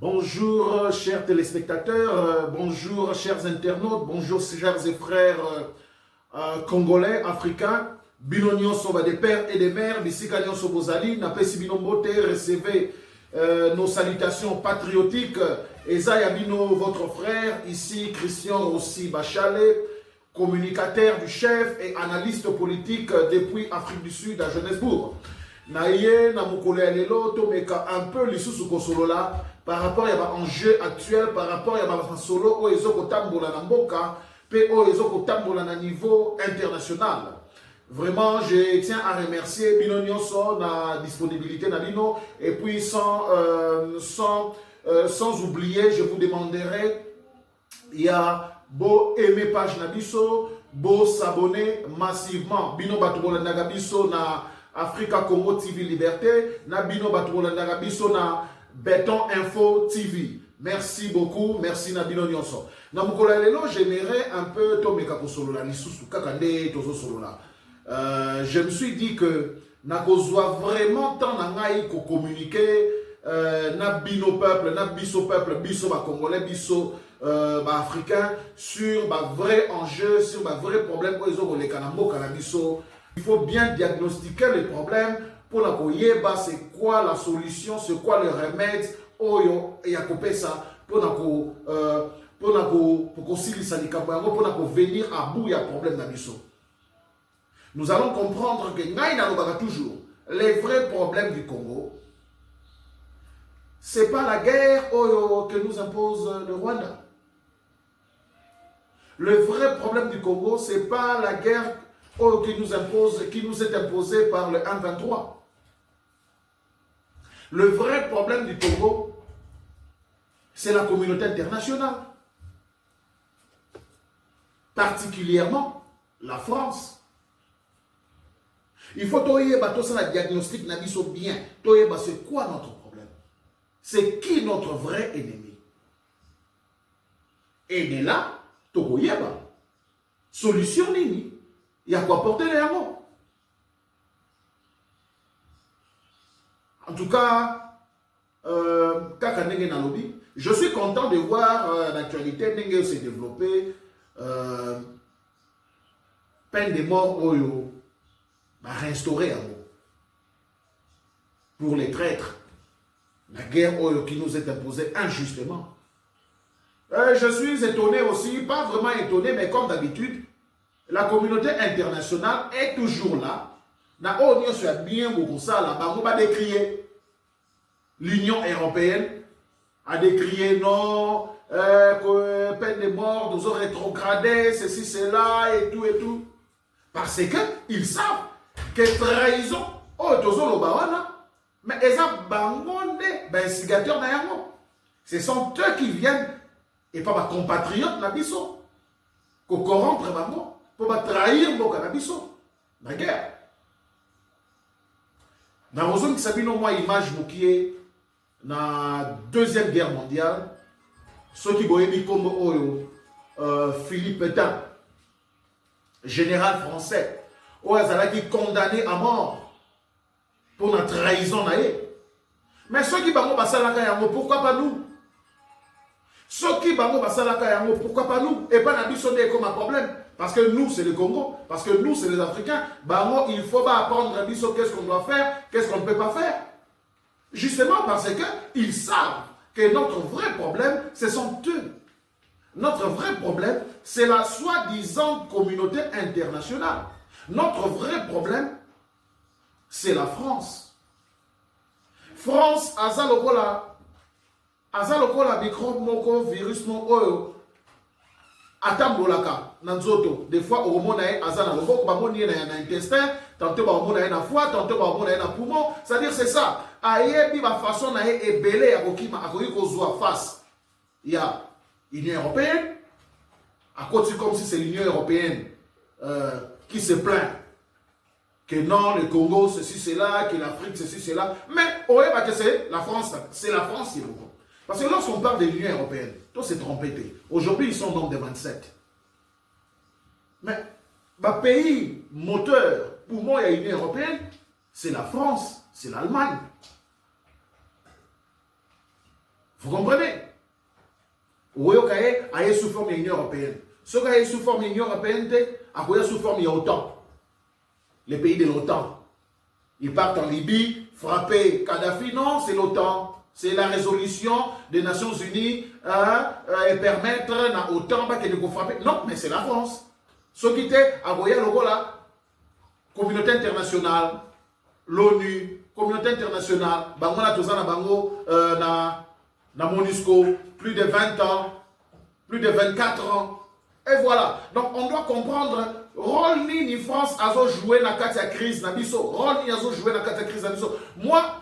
Bonjour chers téléspectateurs, bonjour chers internautes, bonjour chers et frères congolais, africains, Binonio Soba des pères et des mères, Bissikanyo Sobozali, Napesi Binombote, recevez nos salutations patriotiques. Eza Yabino, votre frère, ici Christian Rossi Bachale, communicateur du chef et analyste politique depuis Afrique du Sud à Johannesburg. Naye na mukole alelo to meka un peu lisusu kosolola par rapport à l'enjeu actuel, par rapport à solo o ezoko tambola na mboka pe o ezoko tambola na niveau international. Vraiment, je tiens à remercier Bino Nyonso na disponibilité na Bino et puis sans oublier, je vous demanderai, il y a beau aimer page Nabiso, beau s'abonner massivement. Bino Batubola Nagabiso na Africa Congo TV Liberté, na Bino Batubola Nagabiso na Béton Info TV. Merci beaucoup, merci na Bino Nyonso. Na mukola lelo, j'aimerais un peu tomeka kosolo la lisusu kakande tozo solo la. Je me suis dit que nakozwa vraiment tant nangai ko communiquer na bino peuple, na biso peuple, biso ba congolais, biso ba africain sur ba vrai enjeu, sur ba vrai problème ko ezo koleka na mboka na biso. Il faut bien diagnostiquer les problèmes pour la koyeba c'est quoi la solution, c'est quoi le remède oyo ya kopesa pour na ko silisa likambo yango pour na ko venir à bout ya problème na biso. Nous allons comprendre que ngai na lobaka toujours les vrais problèmes du Congo. C'est pas la guerre que nous impose le Rwanda. Le vrai problème du Congo, c'est pas la guerre qui nous est imposée par le 1-23. Le vrai problème du Congo, c'est la communauté internationale. Particulièrement la France. Il faut que la diagnostic n'a bien. C'est quoi notre problème? C'est qui notre vrai ennemi? Et de là, Togoyeba, solution nini? Il y a quoi porter les hameaux? En tout cas, je suis content de voir l'actualité Nenge se développer. Peine de mort Oyo va restaurer pour les traîtres. La guerre Oyo qui nous est imposée injustement. Je suis étonné aussi, pas vraiment étonné, mais comme d'habitude, la communauté internationale est toujours là. L'Union européenne a décrié non, peine de mort, nous avons rétrogradé, ceci, cela, et tout, et tout. Parce qu'ils savent que trahison, mais ils ont des instigateurs. Ce sont eux qui viennent, et pas ma compatriote, Nabiso, pour corrompre Bango, pour trahir Nabiso, la guerre. Dans la Sabino, moi, image bouquet, dans la Deuxième Guerre mondiale, ceux qui voyaient comme Philippe Pétain, général français, où ils allaient condamné à mort pour la trahison. Mais ceux qui vont passer la caille, pourquoi pas nous? Ceux qui vont passer la caille, pourquoi pas nous? Et pas n'abîmer comme un problème. Parce que nous, c'est le Congo. Parce que nous, c'est les Africains. Il faut pas apprendre à Bisso qu'est-ce qu'on doit faire, qu'est-ce qu'on ne peut pas faire. Justement parce qu'ils savent que notre vrai problème, ce sont eux. Notre vrai problème, c'est la soi-disant communauté internationale. Notre vrai problème, c'est la France. France, azalokola microbe moko virus moko atambolaka nanzoto. Des fois au moment azana loboko bamoni na intestin, tantôt bamoni na foie, tantôt bamoni na poumon. C'est-à-dire c'est ça. Ayebi ba façon na ebele akokima akoki kozwa face. Il y a l'Union européenne, à côté comme si c'est l'Union européenne qui se plaint que non, le Congo, ceci, cela, que l'Afrique, ceci, cela. Mais que c'est la France qui est beaucoup. Parce que lorsqu'on parle de l'Union européenne, tout s'est trompé. Aujourd'hui, ils sont donc des 27. Mais le pays moteur pour moi, il y a l'Union européenne, c'est la France, c'est l'Allemagne. Vous comprenez? Oui, ok, il sous forme de l'Union européenne. Ce qui est sous forme de l'Union européenne, il sous forme de l'OTAN. Les pays de l'OTAN. Ils partent en Libye, frapper Kadhafi. Non, c'est l'OTAN. C'est la résolution des Nations Unies et permettre à l'OTAN de frapper. Non, mais c'est la France. Ce qui était à Goya, la communauté internationale, l'ONU, communauté internationale, Bangola Tozana Bango, na MONUSCO, plus de 20 ans, plus de 24 ans. Et voilà. Donc on doit comprendre, rôle ni France a joué dans la crise Nabiso. Rôle ni a joué dans la crise Nabiso. Moi,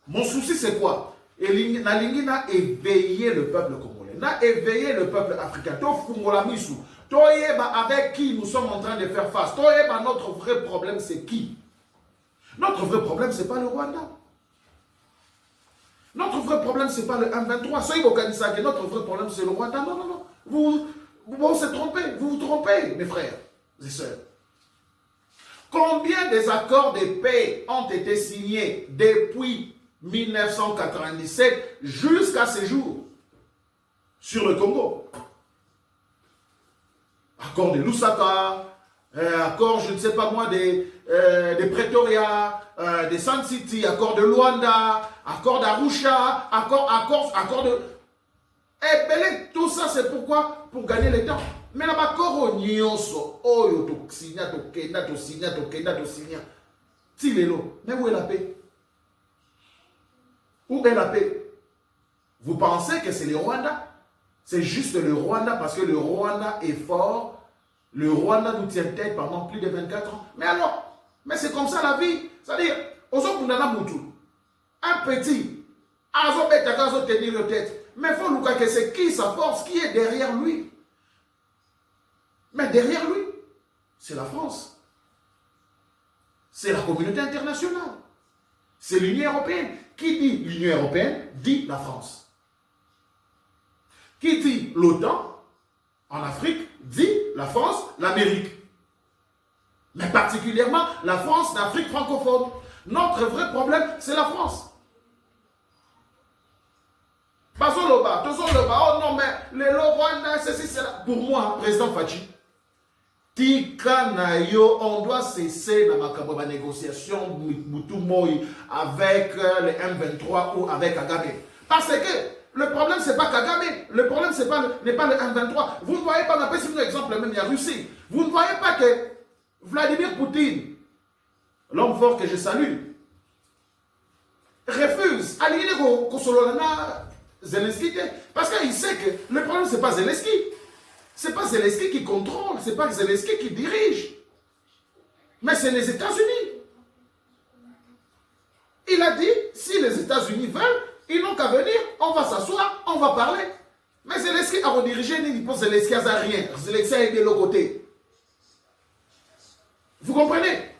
mon souci c'est quoi? Et na éveillé le peuple congolais, n'a éveillé le peuple africain. Avec qui nous sommes en train de faire face. Notre vrai problème c'est qui? Notre vrai problème c'est pas le Rwanda. Notre vrai problème c'est pas le M23. Soyez que notre vrai problème c'est le Rwanda. Non, non, non. Vous se trompez, vous vous trompez, mes frères et sœurs. Combien des accords de paix ont été signés depuis 1997 jusqu'à ce jour sur le Congo? Accord de Lusaka, accord, je ne sais pas moi, de Pretoria, de Sun City, accord de Luanda, accord d'Arusha, accord de... Eh belé, tout ça c'est pourquoi? Pour gagner le temps. Mais là-bas, accord nyonso, oyo to signa, to kenda, to signa, to kenda, to signa. Tilelo, mais où est la paix? Où est la paix? Vous pensez que c'est le Rwanda? C'est juste le Rwanda parce que le Rwanda est fort. Le Rwanda nous tient tête pendant plus de 24 ans. Mais alors, mais c'est comme ça la vie. C'est-à-dire, un petit, tenir le tête. Mais il faut que c'est qui sa force, qui est derrière lui. Mais derrière lui, c'est la France. C'est la communauté internationale. C'est l'Union européenne. Qui dit l'Union européenne, dit la France. Qui dit l'OTAN, en Afrique, dit la France, l'Amérique. Mais particulièrement la France d'Afrique francophone. Notre vrai problème, c'est la France. Oh non, mais les Rwanda, ceci, cela. Pour moi, président Fachi, Tika Nayo, on doit cesser dans ma négociation avec le M23 ou avec Kagame. Parce que le problème, ce n'est pas Kagame. Le problème, n'est pas le M23. Vous ne voyez pas, on appelle un exemple, même il y a Russie. Vous ne voyez pas que Vladimir Poutine, l'homme fort que je salue, refuse à l'idée Zelensky, parce qu'il sait que le problème, ce n'est pas Zelensky. Ce n'est pas Zelensky qui contrôle, ce n'est pas Zelensky qui dirige. Mais c'est les États-Unis. Il a dit, si les États-Unis veulent, ils n'ont qu'à venir, on va s'asseoir, on va parler. Mais Zelensky a redirigé, il pense Zelensky n'a rien. Zelensky a aidé l'autre côté. Vous comprenez?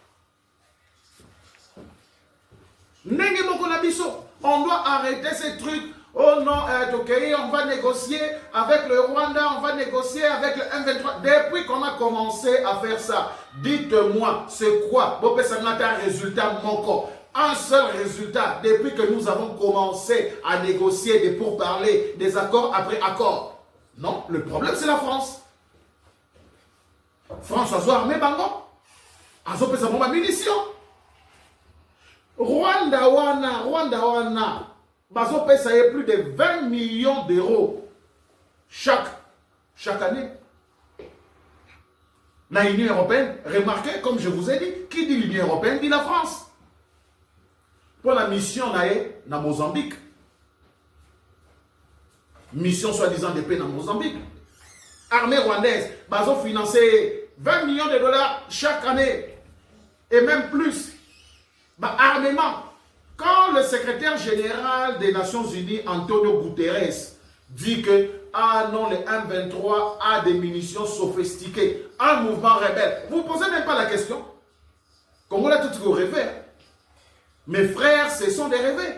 On doit arrêter ces trucs. Oh non, on va négocier avec le Rwanda, on va négocier avec le M23. Depuis qu'on a commencé à faire ça, dites-moi, c'est quoi? Un résultat manquant. Un seul résultat, depuis que nous avons commencé à négocier des pourparlers, des accords après accords. Non, le problème c'est la France. France a armé Bango. A fait sa munition. Rwanda wana. Bazo paye plus de 20 millions d'euros chaque année. La Union européenne, remarquez, comme je vous ai dit, qui dit l'Union européenne dit la France. Pour la mission na Mozambique. Mission soi-disant de paix dans Mozambique. Armée rwandaise, bazo financé 20 millions de dollars chaque année. Et même plus. Armement. Quand le secrétaire général des Nations Unies, Antonio Guterres, dit que ah non, le M23 a des munitions sophistiquées, un mouvement rebelle, vous ne posez même pas la question. Comme on a tout ce qu'on rêvait. Mes frères, ce sont des rêvés.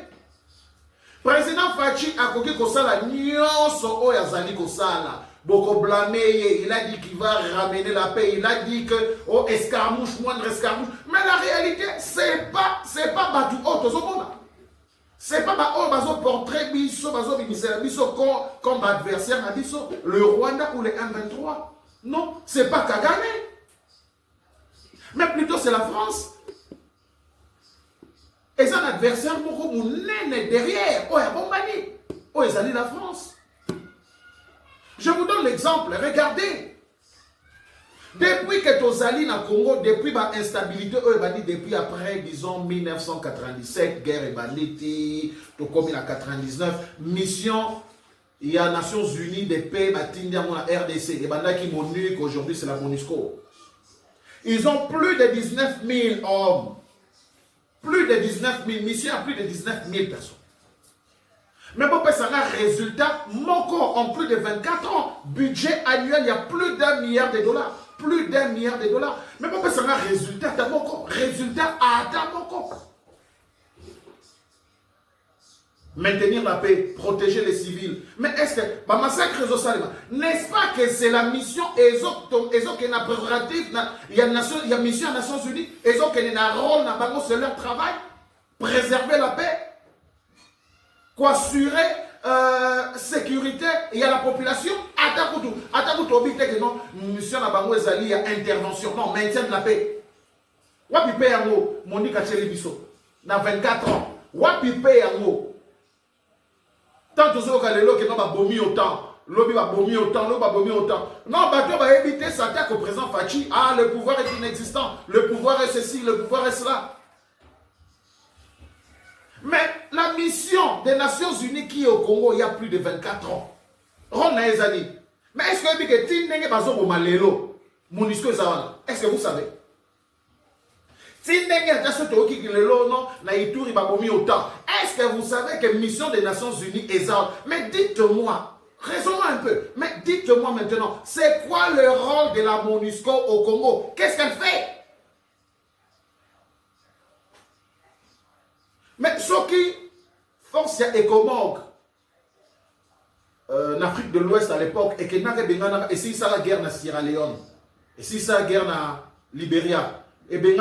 Président Fachi a coqué Kosala, nyonso oyazali Kosala. Boko blamé, il a dit qu'il va ramener la paix, il a dit que oh escarmouche, moindre escarmouche. Mais la réalité, c'est pas battu autre monde. C'est pas un portrait biso, comme adversaire à biso, le Rwanda ou les M23. Non, c'est pas Kagame. Mais plutôt c'est la France. Et c'est un adversaire beaucoup derrière. Oh, il y a Bombani. Oh, ils allaient la France. Je vous donne l'exemple. Regardez. Depuis que Tozali na Congo, depuis l'instabilité, depuis après, disons, 1997, guerre et banditi, comme en 99, mission, il y a Nations Unies de paix, Batindia, la RDC, et qui MONUC, aujourd'hui c'est la MONUSCO. Ils ont plus de 19 000 hommes. Plus de 19 000 missions, plus de 19 000 personnes. Mais pour ça un résultat, en plus de 24 ans, budget annuel, il y a plus d'1 milliard de dollars. Plus d'1 milliard de dollars. Mais pour ça un résultat, résultat à Damoko. Maintenir la paix, protéger les civils. Mais est-ce que, n'est-ce pas que c'est la mission, qui a prérogative, il y a mission des Nations Unies, qui a un rôle, c'est leur travail, préserver la paix, assurer sécurité, il y a la population, que non, mission il y a intervention, non, maintien de la paix. Wapi paix en haut, Monique Achelibiso, dans 24 ans, Wapi paix en haut. Tant que vous avez dit que vous avez autant, lobby va bomber autant, lobby va bomber autant. Non, bateau va éviter s'attaquer au président Fachi. Ah, le pouvoir est inexistant, le pouvoir est ceci, le pouvoir est cela. Mais la mission des Nations Unies qui est au Congo il y a plus de 24 ans. Mais est-ce que vous savez que est-ce que vous savez? Est-ce que vous savez que mission des Nations Unies est ça? Mais dites-moi, raisonnons un peu, mais dites-moi maintenant, c'est quoi le rôle de la MONUSCO au Congo? Qu'est-ce qu'elle fait? Mais ce qui force Ecomog en Afrique de l'Ouest à l'époque, et que si ça la guerre na Sierra Leone, et si ça la guerre na Libéria, et bien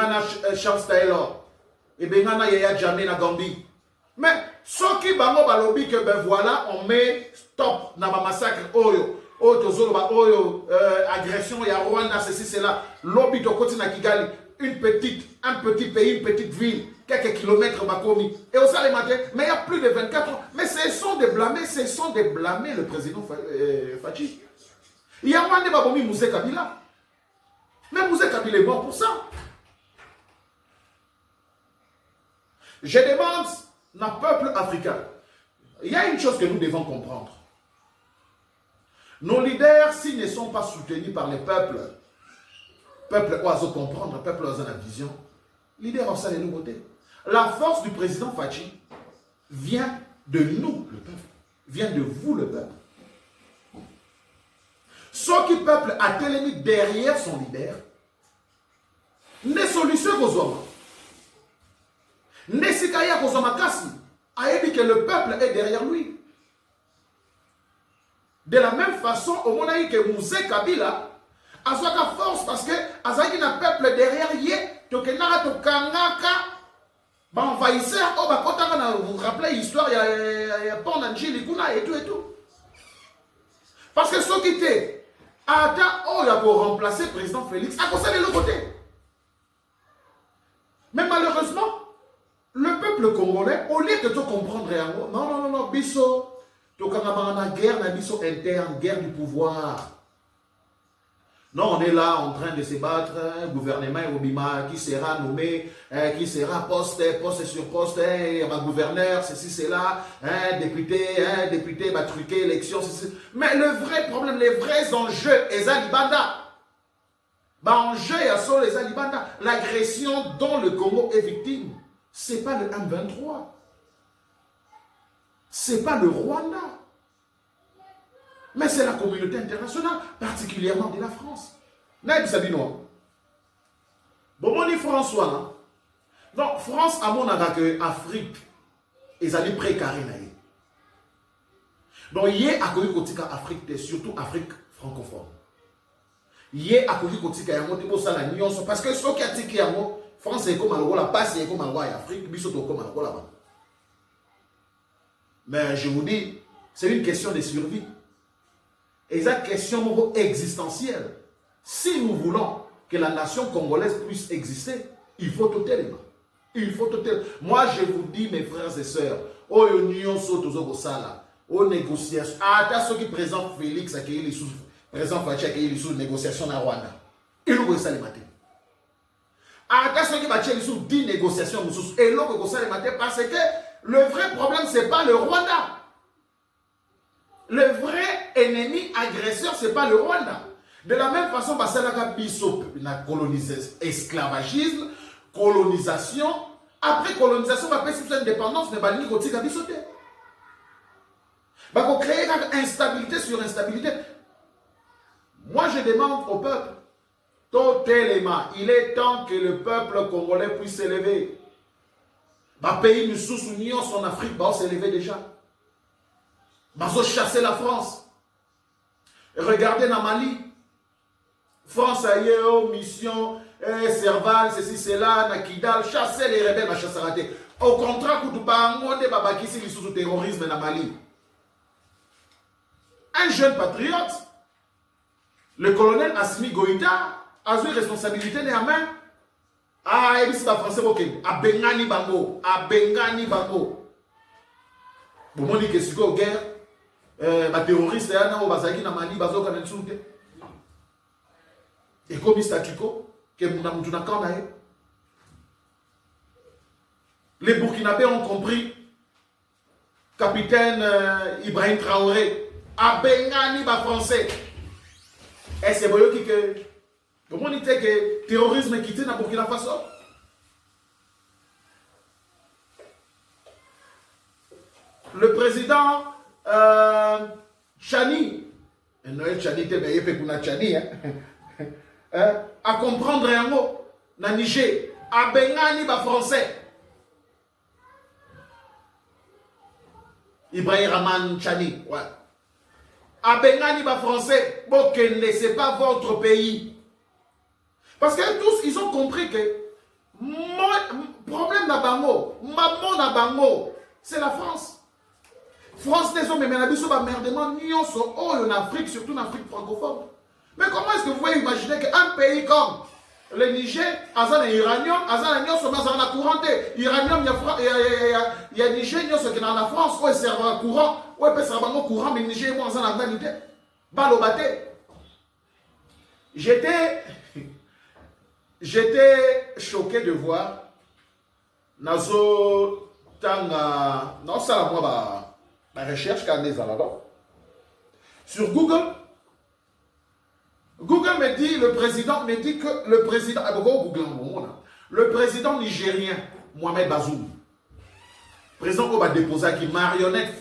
Charles Taylor, et bien Yaya Jammeh na Gambie. Mais ceux qui bango balobi que ben voilà, on met stop na ba massacre oyo, agression ya Rwanda, ceci, cela, lobby to côté na Kigali, un petit pays, une petite ville, quelques kilomètres bakomi. Et au salé matin, mais il y a plus de 24 ans. Mais ce sont des blâmer le président Fachi. Il y a un débat pour Moussé Kabila. Mais Moussé Kabila est mort pour ça. Je demande à peuple africain, il y a une chose que nous devons comprendre. Nos leaders, s'ils ne sont pas soutenus par les peuples oiseau comprendre, peuple oiseau la vision, leader en salle et nouveauté. La force du président Fachi vient de nous, le peuple, vient de vous, le peuple. Ce qui peuple a télémis derrière son leader, ne solution aux hommes. Ne sikaya aux hommes kasi, a dit que le peuple est derrière lui. De la même façon, au moment où que Moussé Kabila a sa force parce que Azaki n'a peuple derrière yé, to kenara to kangaka, ba envahisseur, oh ba kotaka na vous rappelez l'histoire, il y a pas en Kuna et tout et tout. Parce que ceux qui étaient Ada, oh il a pour remplacer le président Félix, à cause de l'autre côté. Mais malheureusement, le peuple congolais, au lieu de tout comprendre, non, biso, to kangama guerre, na biso interne, guerre du pouvoir. Non, on est là en train de se battre, gouvernement Obima, qui sera nommé, qui sera poste sur poste, gouverneur, ceci, cela, député, truqué, élection, ceci. Mais le vrai problème, les vrais enjeux, les Alibanda. Enjeu à sol les Alibanda. L'agression dont le Congo est victime, ce n'est pas le M23. Ce n'est pas le Rwanda. Mais c'est la communauté internationale, particulièrement de la France. Naïb Sabino. Bon, on dit François, non? Donc, France, à mon avis, que Afrique, ils allaient précarés. Donc, il y a à Afrique, surtout Afrique francophone. Il y a à parce que ce qui a dit que France est comme la passe, est comme Afrique, Bissot comme là-bas. Mais je vous dis, c'est une question de survie. Et c'est une question existentielle. Si nous voulons que la nation congolaise puisse exister, il faut tout élément. Il faut tout élément. Moi, je vous dis, mes frères et sœurs, aux unions aux négociations, à ceux qui présentent Félix, président Fachi, qui sont négociations à Rwanda. Et nous, vous savez, à ceux qui ont 10 négociations, et nous, vous savez, parce que le vrai problème, ce n'est pas le Rwanda. Le vrai ennemi agresseur, ce n'est pas le Rwanda. De la même façon, parce que la esclavagisme, colonisation, après colonisation, on va faire une indépendance, mais on va sauter. On va créer instabilité sur instabilité. Moi, je demande au peuple, totalement, il est temps que le peuple congolais puisse s'élever. Le pays nous sous-union, son Afrique, va s'élever déjà. Va chasser la France. Regardez dans Mali. France a eu mission, Serval, ceci, cela, Nakidal, chasser les rebelles, va chasser raté. Au contraire, quand tu parles, on est babakisi les sous-terrorisme dans Mali. Un jeune patriote, le colonel Assimi Goïta, a eu responsabilité de la main. Ah, et c'est pas français, ok. A Bengani Bango. A Bengani Bango. Bon, on dit que c'est quoi, guerre? Les terroristes, il y a des Mali, et comme statu quo, les Burkinabés ont compris. Capitaine Ibrahim Traoré, a Bengani ba français. Et c'est bon que comment on dit que le terrorisme est quitté dans Burkina Faso? Le président Chani, Noël Chani, à comprendre un mot, dans Niger, à Bengani ba français. Ibrahim Raman Chani, ouais. À Bengani ba français, Bokende, c'est pas votre pays. Parce que tous, ils ont compris que mon problème n'a pas mot, maman n'a pas mot, c'est la France. France des hommes, mais la biso va merdement nion sont en Afrique, surtout en Afrique francophone. Mais comment est-ce que vous pouvez imaginer qu'un pays comme le Niger, Azan et Iranium, Azan et Nion sont dans la courante. Iranium, il y a Niger, Nion sont dans la France, où ils servent courant, où ils peuvent servir courant, mais Niger, moi, Azan a vanité. Balobaté. J'étais choqué de voir Nazo Tanga, non, ça la moi, la recherche qu'elle est là-bas. Sur Google me dit, le président me dit que le président, le président nigérien, Mohamed Bazoum, président qu'on va déposer qui marionnette,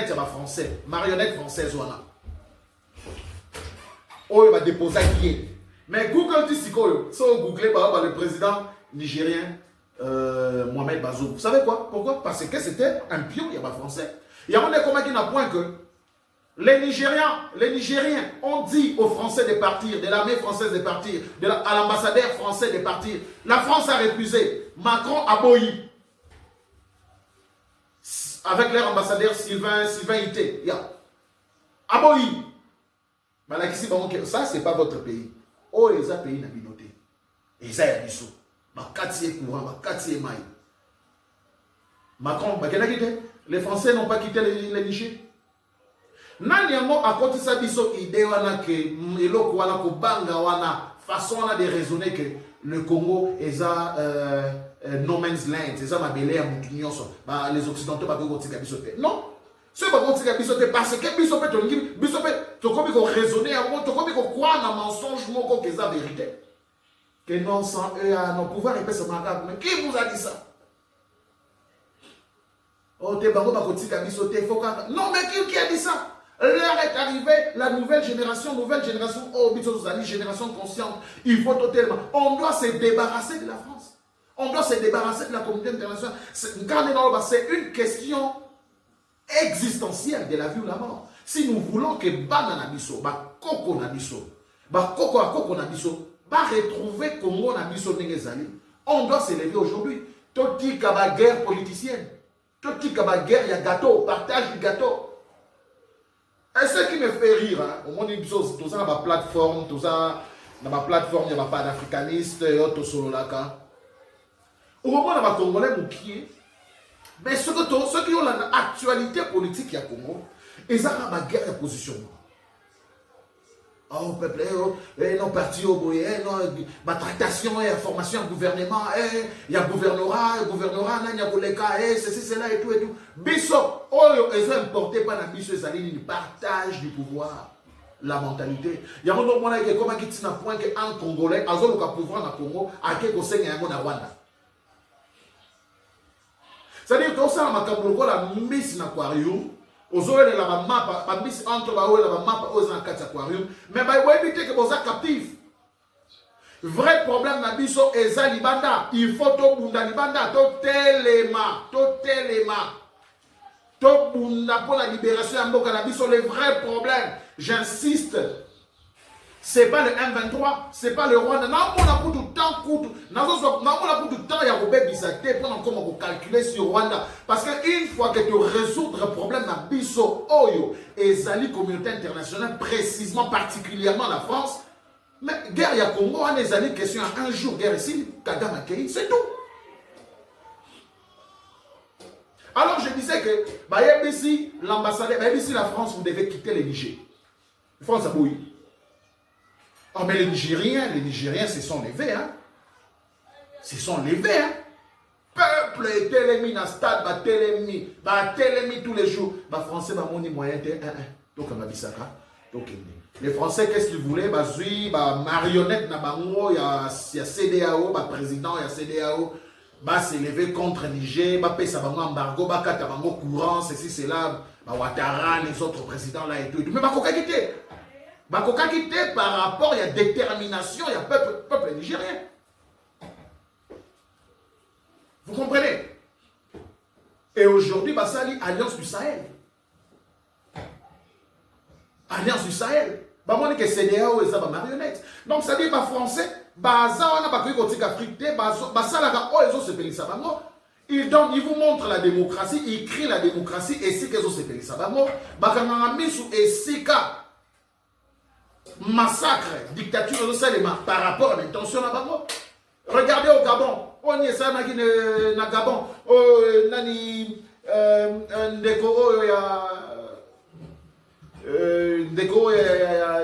c'est pas français, marionnette française, voilà. Oh, il va déposer qui est. Mais Google dit si quoi, si on google le président nigérien, Mohamed Bazoum. Vous savez quoi? Pourquoi? Parce que c'était un pion, il n'y a pas français. Il y a un comment qui n'a point que les Nigériens ont dit aux Français de partir, de l'armée française de partir, à l'ambassadeur français de partir. La France a refusé. Macron a boyi. Avec leur ambassadeur Sylvain Ité. A boyi. Ça, ce n'est pas votre pays. Oh, les pays n'a pas noté. Et ça, il y a des sous. Macron, les Français n'ont pas quitté les Niger. Naniamo a côté ça biso idée wana que eloko wana ko banga wana façon wana de raisonner que le Congo est no man's land, c'est ça ma belé à mutunyoso. Bah les occidentaux ba ko tika biso te. Non. Ce ba ko tika biso te parce que biso pe to komi ko raisonner avant to komi ko croire na mensonge moko que ça vérité. Que non sans eux à nos pouvoirs et pas seulement mais qui vous a dit ça? Oh te bango ba ko tika biso te faut non mais qui a dit ça? L'heure est arrivée, la nouvelle génération, oh, génération consciente. Il faut totalement. On doit se débarrasser de la France. On doit se débarrasser de la communauté internationale. C'est une question existentielle de la vie ou la mort. Si nous voulons que Banana Bisso, Koko Nabiso, Koko Nabiso, retrouver Congo Nabiso Negezali, on doit s'élever aujourd'hui. Toti Kaba guerre politicienne. Tout tika ba guerre, il y a gâteau, partage du gâteau. Et ce qui me fait rire, hein, au monde tout ça, ma plateforme, tout ça, dans ma plateforme, il n'y a pas d'africaniste, auto solo laka. Au moment où les Congolais moukié, mais ceux qui ont l'actualité politique à Congo, ils ont la guerre de position. Oh, peuple, non, parti au bout, non, tractation, formation au gouvernement, il y a gouvernorat, il y a Boleka, ceci, cela et tout, et tout. Bisso, ils ont importé par la bisso, ils partage du pouvoir, la mentalité. Il y a un moment où comment il y a un point qu'un Congolais, a le pouvoir dans le Congo, a quelque chose qui est en Rwanda. C'est-à-dire que ça, la mise dans l'aquarium, aux oeufs de la map, la mise entre la map aux aquarium, mais il faut éviter que vous êtes captifs. Vrai problème na biso eza libanda, il faut to bunda libanda, to telema, to bunda pour la libération de mboka na biso. Le vrai problème, j'insiste, c'est pas le M23, c'est pas le Rwanda. Non, on a beaucoup de temps, il y a Robert Bisate pendant comment vous calculer sur Rwanda. Parce qu'une fois que tu résous le problème dans Bisso, Oyo et Zali communauté internationale, précisément, particulièrement la France, mais guerre il y a Congo, on est allé question à un jour, guerre ici, Kagame Akei, c'est tout. Alors je disais que, ici, l'ambassadeur, ici la France, vous devez quitter le Niger. La France a bouilli. Oh, mais les Nigériens se sont levés, hein. Se sont levés, hein. Peuple est télémi dans le stade, télémi tous les jours. Les Français, mon moyen, donc on a dit ça, donc les Français, qu'est-ce qu'ils voulaient? Zui, marionnette, il y a CDAO, président, il y a CDAO, s'est levé contre Niger, payer ça embargo, katabango courant, ceci, cela, Ouattara, les autres présidents là et tout. Mais Bakoka quitté. Bakoka quitté par rapport, il y a détermination, il y a peuple nigérien. Vous comprenez? Et aujourd'hui, ça lit Alliance du Sahel. Alliance du Sahel. Moi, je dis que CDAO et ça va marionnette. Donc, ça dit, français, ça, on n'a pas cru Afrique, ça, là, il donne, il vous montre la démocratie, il crie la démocratie, et si que ça, c'est ça, et si massacre, dictature, par rapport à l'intention là-bas. Regardez au Gabon. On y est ça, na Gabon. Nani, Ndeko, il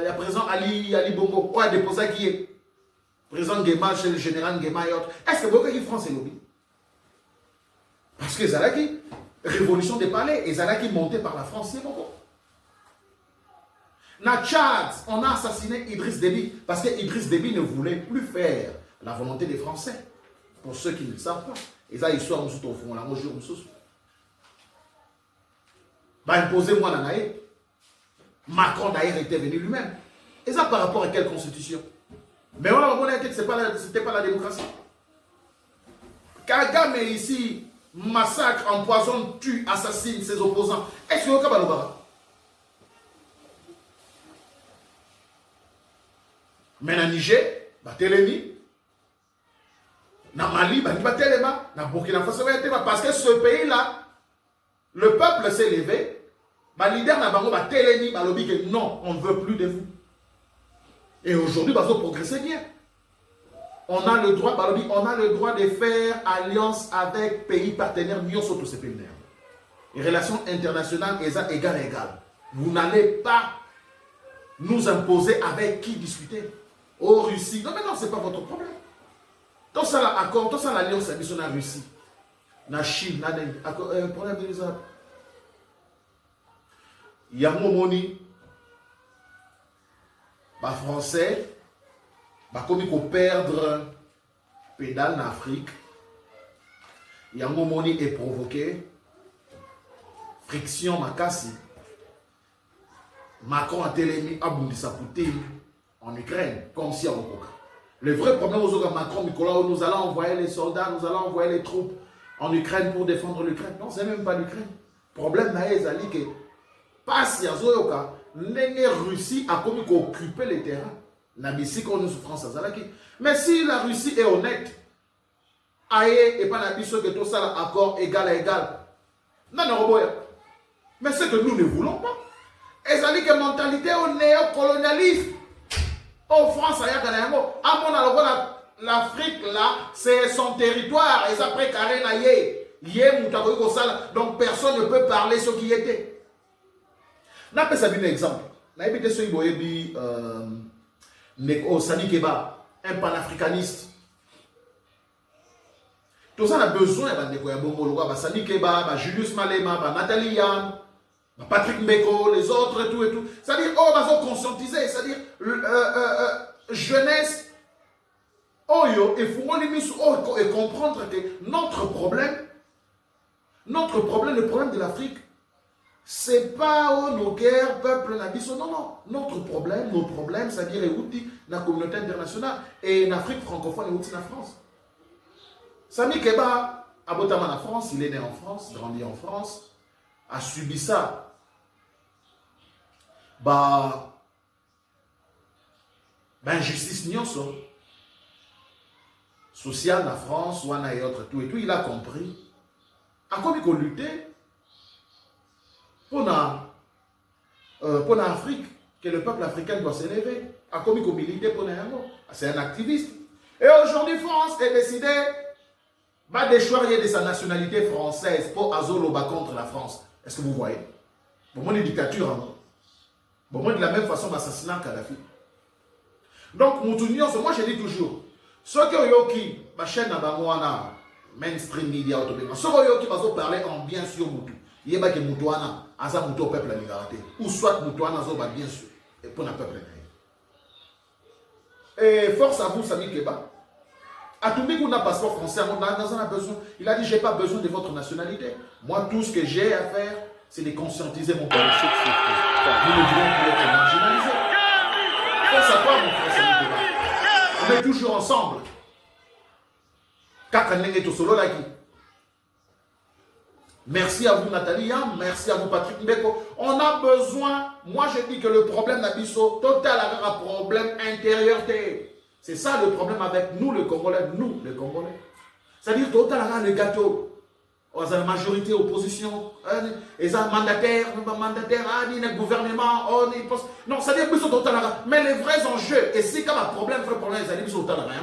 y a présent Ali Bongo. On a déposé qui est présent Guéma, chez le général Guéma et autres. Est-ce que vous avez France et lobby? Parce que Zalaki, révolution des palais, et Zalaki monté par la France, c'est beaucoup. Na Tchad, on a assassiné Idriss Déby parce que Idriss Déby ne voulait plus faire la volonté des Français. Pour ceux qui ne le savent pas. Et ça, histoire, nous sommes au fond, là, moi, je suis imposer-moi la naïe. Macron, d'ailleurs, était venu lui-même. Et ça, par rapport à quelle constitution? Mais on a reconnu que ce n'était pas la démocratie. Kagame ici, massacre, empoisonne, tue, assassine ses opposants. Est-ce que vous avez mais dans Niger, Télémi, dans Mali, Téléma, dans Burkina Faso, parce que ce pays-là, le peuple s'est levé, le leader n'a Télémi, dit que non, on ne veut plus de vous. Et aujourd'hui, il faut progresser bien. On a le droit de faire alliance avec pays partenaires, mieux sur tous ces pays. Les relations internationales, égales. Vous n'allez pas nous imposer avec qui discuter. Au Russie. Non, mais non, ce n'est pas votre problème. Tout ça, l'accord, tout ça, l'alliance, c'est la Russie. La Chine, un problème de ça. Il y a un moment, les Français, comme ils vont perdre pédale en Afrique, il y a un moment est provoqué, friction, makasi. Macron a télémis à Bundisa Poutine en Ukraine, comme si on Okoka. Le vrai problème aujourd'hui, Macron, Nicolas, nous allons envoyer les soldats, nous allons envoyer les troupes en Ukraine pour défendre l'Ukraine. Non, c'est même pas l'Ukraine. Le problème, c'est que pas si à Zoyoka, la Russie a commis qu'occuper les terrains. La Russie qu'on a souffrance à Zalaki. Mais si la Russie est honnête, aïe, et pas la Russie que tout ça, accord égal à égal. Mais ce que nous ne voulons pas. Et ça dit que mentalité au néocolonialisme. En France, l'Afrique là, c'est son territoire. Et ça précaré là, donc personne ne peut parler ce qui était. N'a pas ça un exemple. N'a pas ce qui Sani Keba, un panafricaniste. Tout ça a besoin de Sani Keba, Julius Malema, Nathalie Yam, Patrick Mbeko, les autres et tout et tout. C'est-à-dire, on va conscientiser, c'est-à-dire, jeunesse, et comprendre que notre problème, le problème de l'Afrique, c'est pas nos guerres, peuple, non, non. Notre problème, nos problèmes, c'est-à-dire la communauté internationale et l'Afrique francophone et la France. Sami Keba, Abotaman en France, il est né en France, grandi en France, a subi ça. Injustice nyonso sociale en France, et autres, tout et tout, il a compris. A comme il lutter pour l'Afrique, que le peuple africain doit s'élever. A comme il militer pour nous. C'est un activiste. Et aujourd'hui, France est décidé de choisir de sa nationalité française pour Azoloba contre la France. Est-ce que vous voyez? Bon, moi, une dictature. Hein? Bon, moi, de la même façon, l'assassinat Kadhafi. Donc, moi, je dis toujours, ceux qui ont ma chaîne à mainstream media, ceux qui ont parlé en bien sûr Moutou, il y a que Moutouana, Aza Moutou au peuple à l'égalité, ou soit Moutouana, bien sûr, et pour le peuple. Et force à vous, Sami Keba. À tout le monde a un passeport français, il a dit, j'ai pas besoin de votre nationalité. Moi, tout ce que j'ai à faire, c'est de conscientiser mon peuple. Nous ne voulons plus être marginalisés. Force à toi, mon frère Sami Keba. On est toujours ensemble. Merci à vous, Nathalie Yam. Merci à vous, Patrick Mbeko. On a besoin, moi je dis que le problème d'Abisso, total a un problème intérieur. C'est ça le problème avec nous, les Congolais. C'est-à-dire, total a le gâteau. La majorité, opposition, les mandataires, le gouvernement, non, c'est-à-dire que total a. Mais les vrais enjeux, et si comme un problème, c'est-à-dire que total a rien.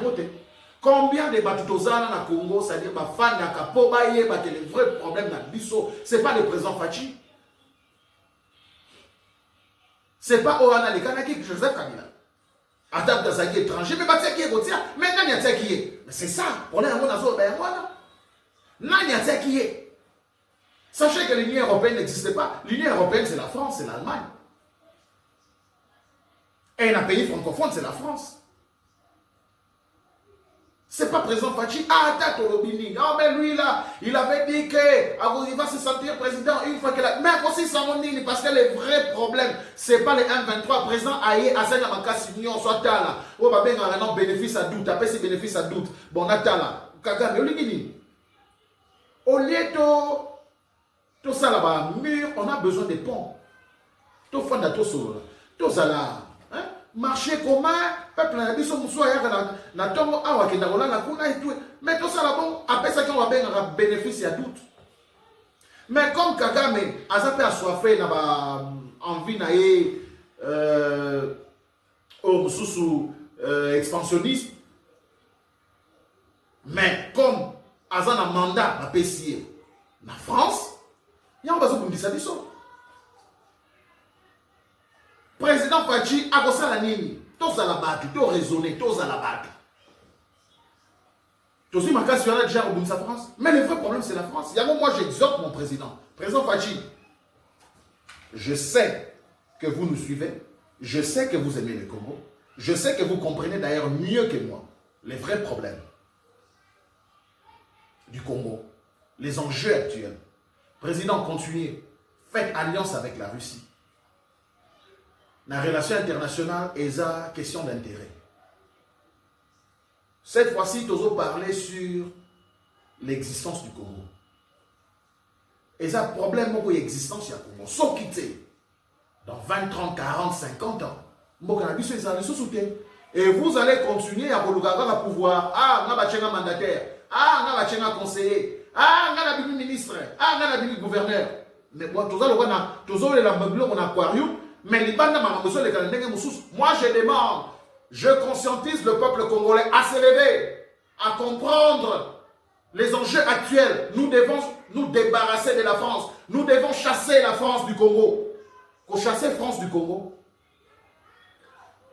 Combien de batutozana na Congo, c'est-à-dire que les vrais problèmes dans Bisso, ce n'est pas le président Fachi. Ce n'est pas Oana Lekanaki, Joseph Kabila. Attends, dans un étranger, mais qui est Gauthier, mais non, il y a qui est. Mais c'est ça, on est un monde à zone, ben voilà. Non, il y a qui est. Sachez que l'Union européenne n'existe pas. L'Union européenne, c'est la France, c'est l'Allemagne. Et un pays francophone, c'est la France. C'est pas président Fachi. Ah, attends, Tolobini. Non, mais lui, là, il avait dit qu'il va se sentir président une fois qu'il a. Mais aussi, ça m'en dit, parce que les vrais problèmes, c'est pas les 1-23. Président Aye, Asanya Makasi, soit là. Oh, bah, ben, non, bénéfice à doute. Après, c'est bénéfice à doute. Bon, Natala. Kagame, Oligini. Au lieu de tout ça là-bas, mur, on a besoin de ponts. Tout fond de tout solo. Tout ça là. Marché commun, peuple n'a pas mais tout ça là bon, après ça qu'on va bien un bénéfice à doute. Mais comme Kagame a zappé assoiffé envie naïe sous expansionniste, mais comme Azan a mandat à PCA en France, il y a un besoin de ça. Président Fachi a gossé la ligne. Tous à la battu, tous raisonner, tous à la battu. Tous ma casse sur la déjà au bout de sa France. Mais le vrai problème, c'est la France. Moi, j'exhorte mon président. Président Fachi, je sais que vous nous suivez. Je sais que vous aimez le Congo. Je sais que vous comprenez d'ailleurs mieux que moi les vrais problèmes du Congo, les enjeux actuels. Président, continuez. Faites alliance avec la Russie. La relation internationale est une question d'intérêt. Cette fois-ci, nous allons parler sur l'existence du Congo. Et un problème de l'existence du Congo. Sans quitter, dans 20, 30, 40, 50 ans, et vous allez continuer à vouloir pouvoir. Ah, on a un mandataire. Ah, on a un conseiller. Ah, on a un ministre. Ah, on a un gouverneur. Mais bon, tout ça, on a un aquarium. Mais les bandes, moi, je demande, je conscientise le peuple congolais à se lever, à comprendre les enjeux actuels. Nous devons nous débarrasser de la France. Nous devons chasser la France du Congo. Pour chasser France du Congo,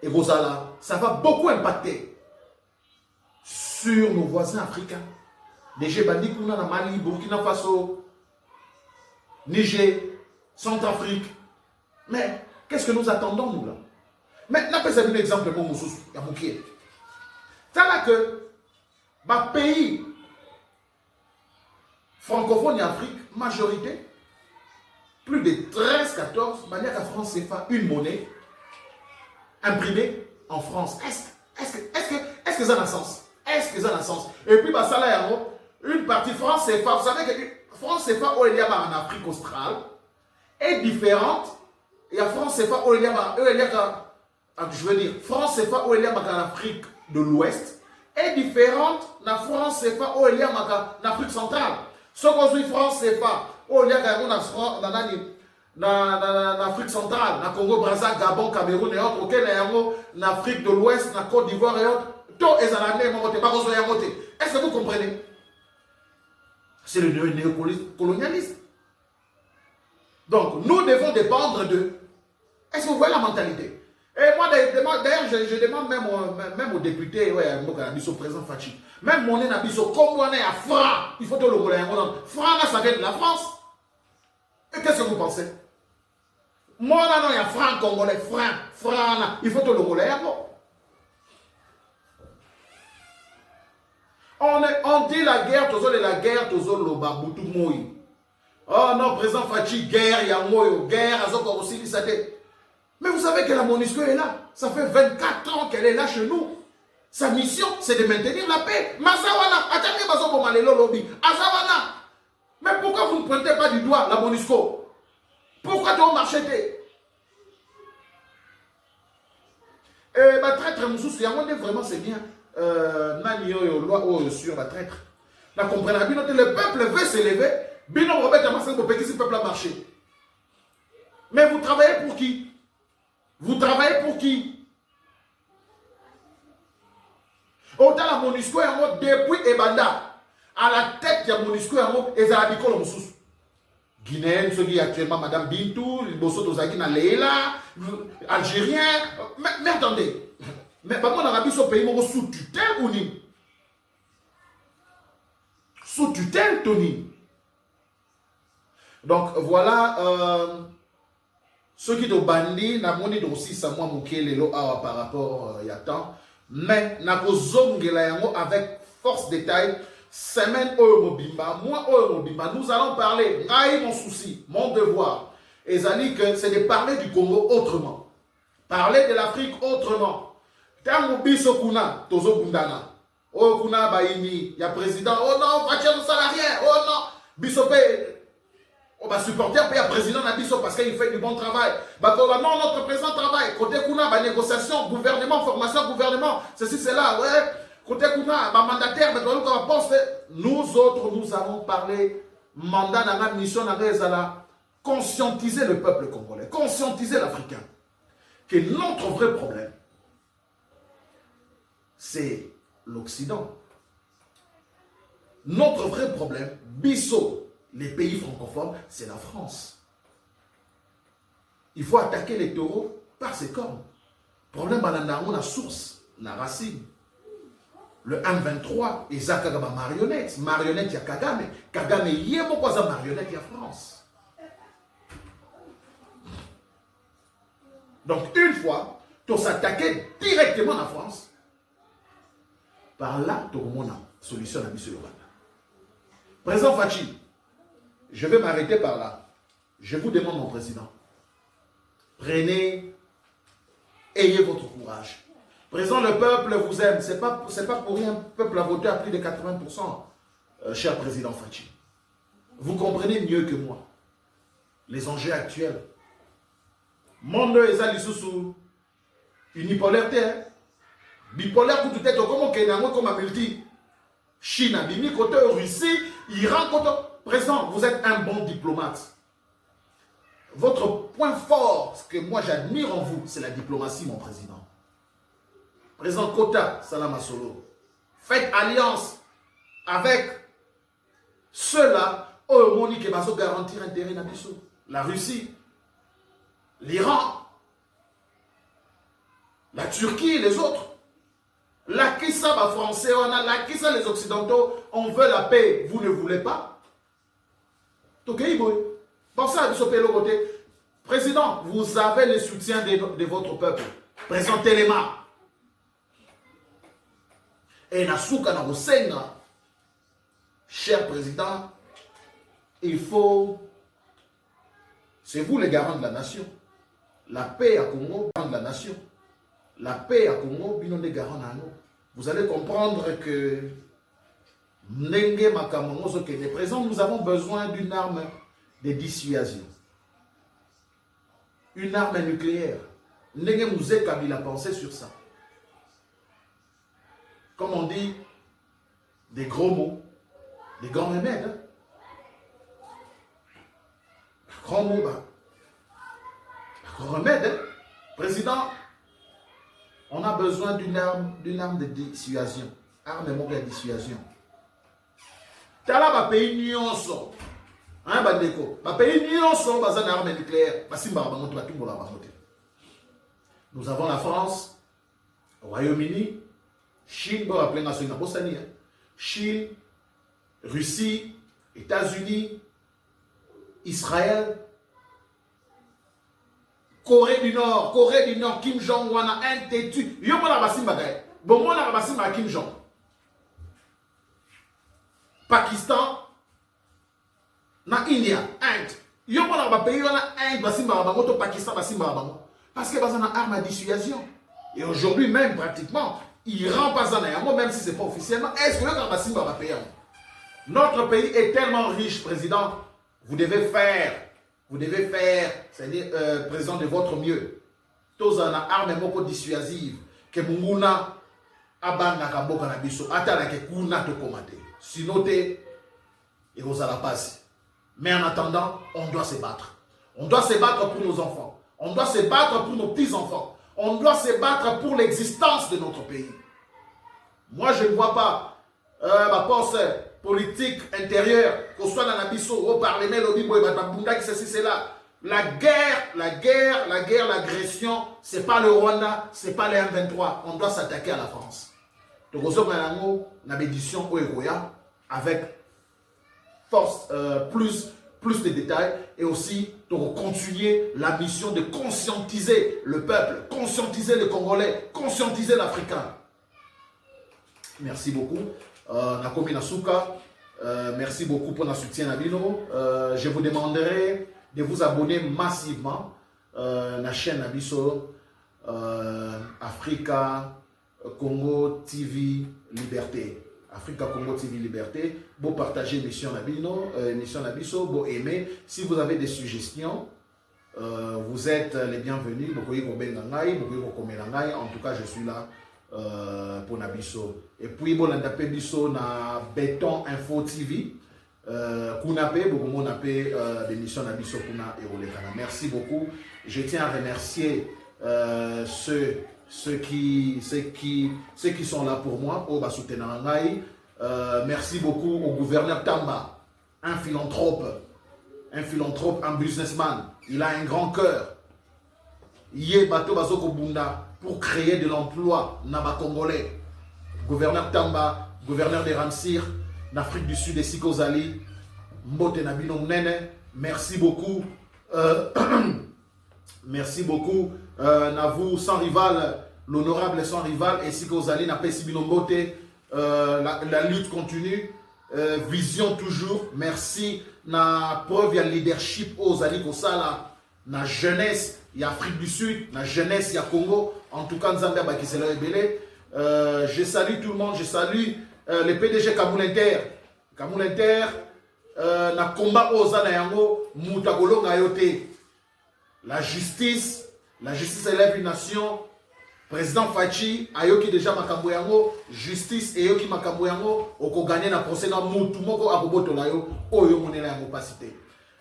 et Rosala, ça va beaucoup impacter sur nos voisins africains. Niger, Bandi, Kuna, Mali, Burkina Faso, Niger, Centrafrique. Mais qu'est-ce que nous attendons, nous, là? Maintenant, je vais vous donner un exemple, il y a mon qui. C'est-à-dire que, ma pays francophone et Afrique, majorité, plus de 13-14, manière la France CFA, une monnaie imprimée en France. Est-ce que ça a un sens? Est-ce que ça a un sens? Et puis, bah, ça là, une partie France CFA, vous savez que France CFA, où il y a en Afrique australe, est différente. Et à France CFA, où il y a, je veux dire, France CFA, où il y a en Afrique de l'Ouest, est différente de France CFA, où il y a en Afrique centrale. Ce qu'on dit France CFA, où il y a en Afrique centrale, dans Congo, Brazzaville, Gabon, Cameroun et autres, auquel il y a en Afrique de l'Ouest, en Côte d'Ivoire et autres, est-ce que vous comprenez? C'est le néocolonialisme. Donc, nous devons dépendre d'eux. Est-ce que vous voyez la mentalité? Et moi, d'ailleurs, je demande même aux députés, au président Fachi, même mon Nabiso, comme on est à franc, il faut que le Congolais. Franc, ça vient de la France. Et qu'est-ce que vous pensez? Moi, non, il y a franc congolais, franc, il faut que le Congolais. On dit la guerre, toujours le baboutou moui. Oh non, président Fachi, guerre, il y a moyo, guerre, azoko aussi, ça fait. Mais vous savez que la MONUSCO est là. Ça fait 24 ans qu'elle est là chez nous. Sa mission, c'est de maintenir la paix. Mazawana, attendez, Mazoko Malelo Lobby, Azawana. Mais pourquoi vous ne pointez pas du doigt la MONUSCO? Pourquoi tu as marché? Et ma traître, vraiment, c'est bien. Nani loi sur la traître. La comprenez, le peuple veut s'élever. Bino Robert Amassé pour que ce peuple a marché. Mais vous travaillez pour qui? Vous travaillez pour qui? Autant la MONUSCO est depuis Ebanda. À la tête de la MONUSCO est à Abiko le Moussous. Guinéenne, ceux qui actuellement Madame Bintou, Bosso Tozaki na Leila, Algérien. Mais attendez. Mais par contre, on a mis ce pays sous tutelle ou ni? Sous tutelle, Tony. Donc voilà, ceux qui ont bandit, n'a pas aussi ça moi par rapport il y a temps, mais n'a pas avec force détail, semaine Mobimba, moi Mobimba, nous allons parler, mon souci, mon devoir, et ça dit que c'est de parler du Congo autrement, parler de l'Afrique autrement. Tant biso kuna, tozo bundana, oh kuna baini, il y a président, oh non, va tirer salarié, oh non, biso on va supporter un président Nabiso parce qu'il fait du bon travail. Non, notre président travaille. Côté Kuna, négociation, gouvernement, formation, gouvernement, ceci, cela, ouais. Côté Kuna, mandataire, nous autres, nous allons parler mandat dans la mission, conscientiser le peuple congolais, conscientiser l'Africain. Que notre vrai problème, c'est l'Occident. Notre vrai problème, Bisso, les pays francophones, c'est la France. Il faut attaquer les taureaux par ses cornes. Problème, la source, la racine. Le M23, Isaac Kagame marionnette. Marionnette, il y a Kagame. Kagame, il y a beaucoup de marionnettes, il y a France. Donc, une fois, tu s'attaquer directement à la France. Par là, tu as une solution à M. Rwanda. Président Fachi, je vais m'arrêter par là. Je vous demande, mon président, prenez, ayez votre courage. Président, le peuple vous aime. Ce n'est pas pour rien que le peuple a voté à plus de 80%, cher président Fachi. Vous comprenez mieux que moi les enjeux actuels. Monde est à l'issue unipolarité. Bipolaire pour tout être comme au Kenya, comme à multi. Chine, Bimi, côté Russie, Iran, président, vous êtes un bon diplomate. Votre point fort, ce que moi j'admire en vous, c'est la diplomatie, mon président. Président Kota Salama Solo, faites alliance avec ceux-là au monde qui va garantir intérêt national. La Russie, l'Iran, la Turquie et les autres. La Kissa, les Français, on a la Kissa, les Occidentaux, on veut la paix, vous ne voulez pas. Donc, pour ça, côté. Président, vous avez le soutien de votre peuple. Présentez-les-moi. Et Nasuka Narosenga, cher président, il faut, c'est vous les garants de la nation. La paix à Congo, garant de la nation. La paix à Congo, binon des garants à nous. Vous allez comprendre que Ndenge Makamongo, qui est présent, nous avons besoin d'une arme de dissuasion. Une arme nucléaire. Ndenge Mouzé Kabila pensait sur ça. Comme on dit, des gros mots, des grands remèdes. Hein? Grand mot, grand remède. Hein? Président, on a besoin d'une arme de dissuasion. Arme de dissuasion. Tala ba pays nyonso. Hein bandeko. Ba pays nyonso ba une arme nucléaire. Nous avons la France, Royaume-Uni, Chine, Chine, Russie, États-Unis, Israël, Corée du Nord, Kim Jong-un a un têtu. Yo mo la basimba gaye. Bon mo la basimba Kim Jong. Pakistan, na India, Inde. Yo mo la ba pays na Inde basimba ba moto Pakistan basimba ba. Parce que bazana arme à dissuasion. Et aujourd'hui même pratiquement Iran bazana yango même si c'est pas officiellement, est-ce que le basimba va payer? Notre pays est tellement riche, président, vous devez faire, c'est-à-dire président de votre mieux. Tous en arme moko dissuasive que munguna abanga kamboka na biso atala ke kuna to komate. Sinon et aux la passe. Mais en attendant, on doit se battre. On doit se battre pour nos enfants. On doit se battre pour nos petits-enfants. On doit se battre pour l'existence de notre pays. Moi, je ne vois pas ma pensée politique intérieure, qu'on soit dans l'Abisso, au Parlement, c'est là. La guerre, l'agression, c'est pas le Rwanda, c'est pas les M23. On doit s'attaquer à la France. Donc, on a une édition avec force, plus de détails et aussi de continuer la mission de conscientiser le peuple, conscientiser les Congolais, conscientiser l'Africain. Merci beaucoup. Nakomi Nasuka, merci beaucoup pour notre soutien Nabino. Je vous demanderai de vous abonner massivement à la chaîne Nabiso Africa Congo TV Liberté. Africa Congo TV Liberté. Vous partagez l'émission Nabiso, vous aimez. Si vous avez des suggestions, vous êtes les bienvenus. En tout cas, je suis là pour Nabiso. Et puis, bon, on a biso na Béton Info TV. Kunape, beaucoup de l'émission Nabiso Kuna et Rolekana. Merci beaucoup. Je tiens à remercier ceux qui sont là pour moi. Merci beaucoup au gouverneur Tamba, un philanthrope, un businessman. Il a un grand cœur. Pour créer de l'emploi Naba Congolais. Gouverneur Tamba, gouverneur de Ramsir, d'Afrique du Sud et Sikozali, Mbote Nabino Mnene. Merci beaucoup. Merci beaucoup. Navu sans rival, l'honorable sans rival, et Sikozali n'a pas Sibino Mbote. La lutte continue. Vision toujours. Merci. Na preuve, il y a leadership aux Ali Kosala. Na jeunesse, il y a Afrique du Sud. Na jeunesse, il y a Congo. En tout cas, Nzambia Bakisela Ebele. Je salue tout le monde. Je salue le PDG Kamoul Inter. Kamoul Inter. Na combat aux Anayango. Moutagolo Ngayote. La justice élève une nation. Président Fachi, ayoki déjà makambo yango, justice et yoki makambo yango, oko gagner na procès na mutu moko akoboto la yo, oyo monela yango pasité.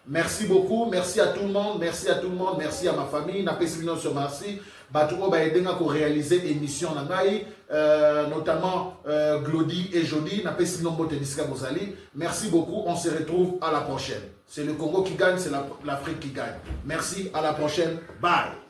Merci beaucoup, merci à tout le monde, merci à tout le monde, merci à ma famille, na pesibino sur merci, batuko ba edenga ko réaliser émission na ngai, notamment Glody et Jody, na pesibino mbote bisika bozali. Merci beaucoup, on se retrouve à la prochaine. C'est le Congo qui gagne, c'est l'Afrique qui gagne. Merci, à la prochaine, bye.